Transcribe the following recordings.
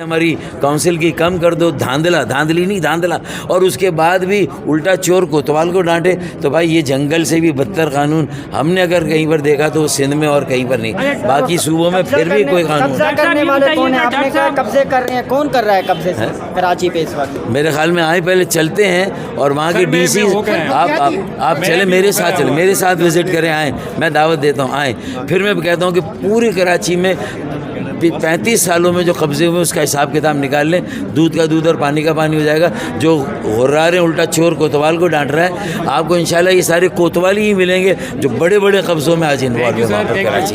ہماری کونسل کی کم کر دو، دھاندلی نہیں دھاندلا، اور اس کے بعد بھی الٹا چور کوتوال کو ڈانٹے. تو بھائی یہ جنگل سے بھی بدتر قانون ہم نے اگر کہیں پر دیکھا تو سندھ میں اور کہیں پر نہیں، باقی صوبوں میں پھر بھی کوئی قانون. قبضہ کرنے والے کون ہیں؟ آپ نے کہا قبضے کر رہے ہیں، کون کر رہا ہے قبضے سے کراچی پہ اس وقت؟ میرے خیال میں آئے پہلے چلتے ہیں اور وہاں کے ڈی سی آپ چلیں میرے ساتھ، چلیں میرے ساتھ وزٹ کریں، آئیں، میں دعوت دیتا ہوں، آئیں. پھر میں کہتا ہوں کہ پوری کراچی میں 35 سالوں میں جو قبضے ہوئے اس کا حساب کتاب نکال لیں، دودھ کا دودھ اور پانی کا پانی ہو جائے گا. جو غرار ہیں الٹا چور کوتوال کو ڈانٹ رہا ہے، آپ کو انشاءاللہ یہ سارے کوتوال ہی ملیں گے جو بڑے بڑے قبضوں میں آج انوالو ہیں وہاں پر کراچی.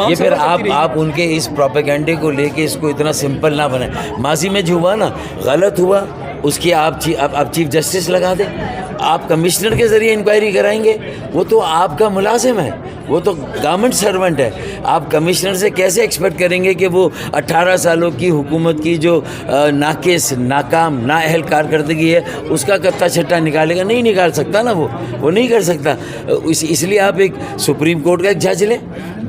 یہ پھر آپ ان کے اس پروپیگنڈے کو لے کے اس کو اتنا سمپل نہ بنائیں. ماضی میں جو ہوا نا غلط ہوا، اس کی آپ چیف جسٹس لگا دیں، آپ کمشنر کے ذریعے انکوائری کرائیں گے، وہ تو آپ کا ملازم ہے، وہ تو گورنمنٹ سرونٹ ہے. آپ کمشنر سے کیسے ایکسپیکٹ کریں گے کہ وہ 18 سالوں کی حکومت کی جو ناقص، ناکام، نااہل کارکردگی ہے اس کا کتا چھٹا نکالے گا؟ نہیں نکال سکتا نا، وہ نہیں کر سکتا. اس لیے آپ ایک سپریم کورٹ کا ایک جج لیں،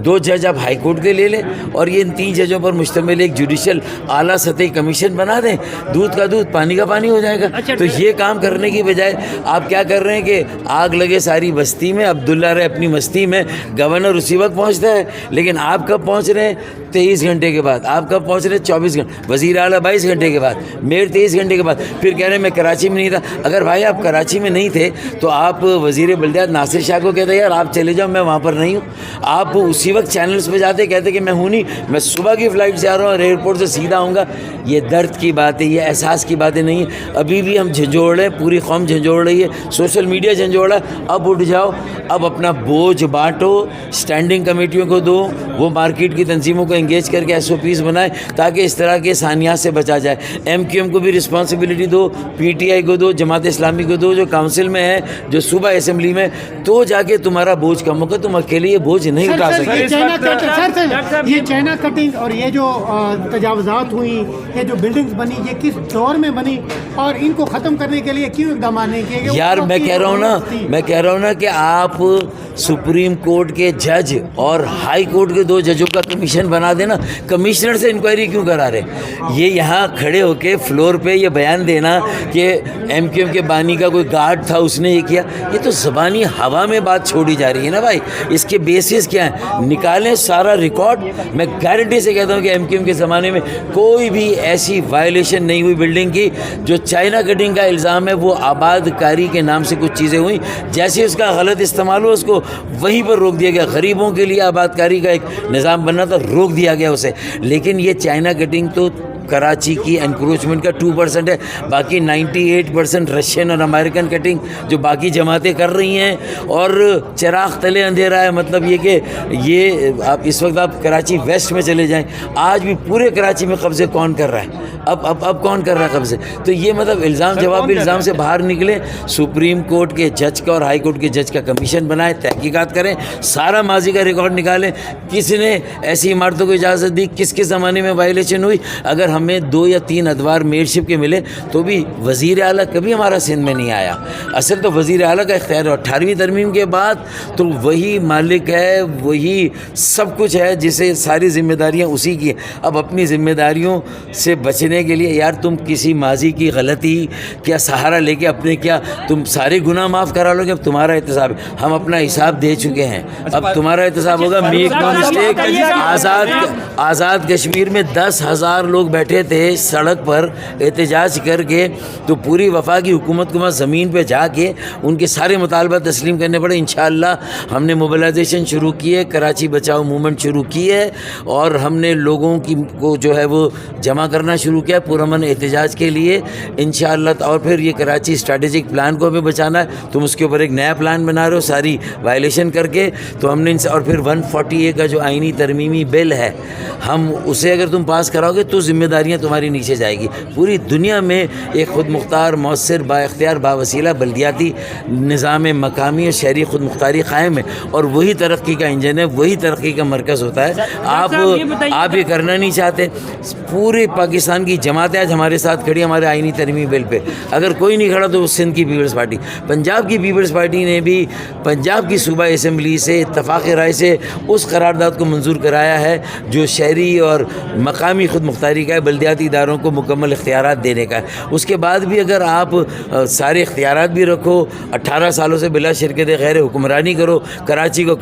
2 جج آپ ہائی کورٹ کے لے لیں، اور یہ ان 3 ججوں پر مشتمل ایک جوڈیشل اعلیٰ سطحی کمیشن بنا دیں. دودھ کا دودھ پانی کا پانی ہو جائے گا. تو یہ کام کرنے کی بجائے آپ کیا کر رہے ہیں کہ آگ لگے ساری بستی میں، عبداللہ رہے اپنی مستی میں. گورنر اسی وقت پہنچتا ہے، لیکن آپ کب پہنچ رہے ہیں؟ 23 گھنٹے کے بعد. آپ کب پہنچ رہے ہیں؟ 24 گھنٹے. وزیر اعلیٰ 22 گھنٹے کے بعد، میئر 23 گھنٹے کے بعد. پھر کہہ رہے ہیں میں کراچی میں نہیں تھا. اگر بھائی آپ کراچی میں نہیں تھے تو آپ وزیر بلدیات ناصر شاہ کو کہتے یار آپ چلے جاؤ، میں وہاں پر نہیں ہوں. آپ اسی وقت چینلز پہ جاتے کہتے کہ میں ہوں نہیں، میں صبح کی فلائٹ سے آ رہا ہوں اور ایئرپورٹ سے سیدھا آؤں گا. یہ درد کی بات ہے، یہ احساس کی باتیں نہیں ہیں. ابھی بھی ہم جھنجھوڑ رہے ہیں، پوری قوم جھنجھوڑ رہی ہے، سوشل میڈیا جھنجھوڑ رہا ہے. اب اٹھ جاؤ، اب اپنا بوجھ بانٹو، اسٹینڈنگ کمیٹیوں کو دو، وہ مارکیٹ کی تنظیموں کو انگیج کر کے SOPs بنائیں تاکہ اس طرح کے ثانیات سے بچا جائے. MQM کو بھی رسپانسبلٹی دو، PTI کو دو، جماعت اسلامی کو دو، جو کاؤنسل میں ہے، جو صوبہ اسمبلی میں، تو جا کے تمہارا بوجھ کم ہوگا. تم اکیلے یہ بوجھ نہیں اٹھا سکتے. یہ چائنا کٹنگ اور یہ جو تجاوزات ہوئی، یہ جو بلڈنگز بنی، یہ کس دور میں بنی اور ان کو ختم کرنے کے لیے کیوں اقدامات نہیں کیے گئے؟ یار میں کہہ رہا ہوں نا کہ آپ سپریم کورٹ کے جج اور ہائی کورٹ کے 2 ججوں کا کمیشن بنا دینا. کمشنر سے انکوائری کیوں کرا رہے؟ یہ یہاں کھڑے ہو کے فلور پہ یہ بیان دینا کہ MQM کے بانی کا کوئی گارڈ تھا اس نے یہ کیا، یہ تو زبانی ہوا میں بات چھوڑی جا رہی ہے نا بھائی. اس کے بیسس کیا ہیں؟ نکالیں سارا ریکارڈ. میں گارنٹی سے کہتا ہوں کہ MQM کے زمانے میں کوئی بھی ایسی وائلیشن نہیں ہوئی بلڈنگ کی. جو چائنا کٹنگ کا الزام ہے وہ آباد کاری کے نام سے کچھ چیزیں ہوئیں، جیسے اس کا غلط استعمال ہو اس کو وہیں پر روک دیا گیا. غریبوں کے لیے آباد کاری کا ایک نظام بننا تھا، روک دیا گیا اسے. لیکن یہ چائنا کٹنگ تو کراچی کی انکروچمنٹ کا 2% ہے، باقی 98% رشین اور امریکن کٹنگ جو باقی جماعتیں کر رہی ہیں. اور چراغ تلے اندھیرا ہے، مطلب یہ کہ یہ آپ اس وقت آپ کراچی ویسٹ میں چلے جائیں، آج بھی پورے کراچی میں قبضے کون کر رہا ہے؟ اب کون کر رہا ہے قبضے؟ تو یہ مطلب الزام جوابی الزام سے باہر نکلے. سپریم کورٹ کے جج کا اور ہائی کورٹ کے جج کا کمیشن بنائے، تحقیقات کریں، سارا ماضی کا ریکارڈ نکالیں، کس نے ایسی عمارتوں کو اجازت دی، کس کے زمانے میں وائلیشن ہوئی. اگر ہمیں 2 یا 3 ادوار میئرشپ کے ملے تو بھی وزیر اعلیٰ کبھی ہمارا سندھ میں نہیں آیا. اصل تو وزیر اعلیٰ کا اختیار ہے. 18ویں ترمیم کے بعد تو وہی مالک ہے، وہی سب کچھ ہے، جسے ساری ذمہ داریاں اسی کی ہیں. اب اپنی ذمہ داریوں سے بچنے کے لیے یار تم کسی ماضی کی غلطی کیا سہارا لے کے اپنے کیا تم سارے گناہ معاف کرا لو گے؟ اب تمہارا احتساب ہے، ہم اپنا حساب دے چکے ہیں، اب تمہارا احتساب ہوگا. Make no mistake, Azad Kashmir میں 10,000 لوگ بیٹھے تھے سڑک پر احتجاج کر کے، تو پوری وفاقی حکومت کو زمین پہ جا کے ان کے سارے مطالبات تسلیم کرنے پڑے. انشاءاللہ ہم نے موبلائزیشن شروع کی ہے، کراچی بچاؤ موومنٹ شروع کی ہے، اور ہم نے لوگوں کو جو ہے وہ جمع کرنا شروع کیا پرامن احتجاج کے لیے انشاءاللہ. اور پھر یہ کراچی اسٹریٹجک پلان کو ہمیں بچانا ہے. تم اس کے اوپر ایک نیا پلان بنا رہے ہو ساری وائلیشن کر کے، تو ہم نے اور پھر 140A کا جو آئینی ترمیمی بل ہے، ہم اسے اگر تم پاس کراؤ گے تو ذمہ داریاں تمہاری نیچے جائے گی. پوری دنیا میں ایک خود مختار، مؤثر، با اختیار، با وسیلہ بلدیاتی نظام مقامی اور شہری خود مختاری قائم ہے، اور وہی ترقی کا انجن ہے، وہی ترقی کا مرکز ہوتا ہے. آپ یہ کرنا نہیں چاہتے. پورے پاکستان کی جماعتیں آج ہمارے ساتھ کھڑی ہمارے آئینی ترمیمی بل پہ. اگر کوئی نہیں کھڑا تو وہ سندھ کی پیپلز پارٹی. پنجاب کی پیپلز پارٹی نے بھی پنجاب کی صوبہ اسمبلی سے اتفاق رائے سے اس قرارداد کو منظور کرایا ہے جو شہری اور مقامی خود مختاری کا ہے. بلدیاتی اداروں کو مکمل اختیارات دینے کا ہے. اس کے بعد بھی اگر آپ سارے اختیارات بھی رکھو, 18 سالوں سے بلا شرکت غیر حکمرانی کرو, کراچی کو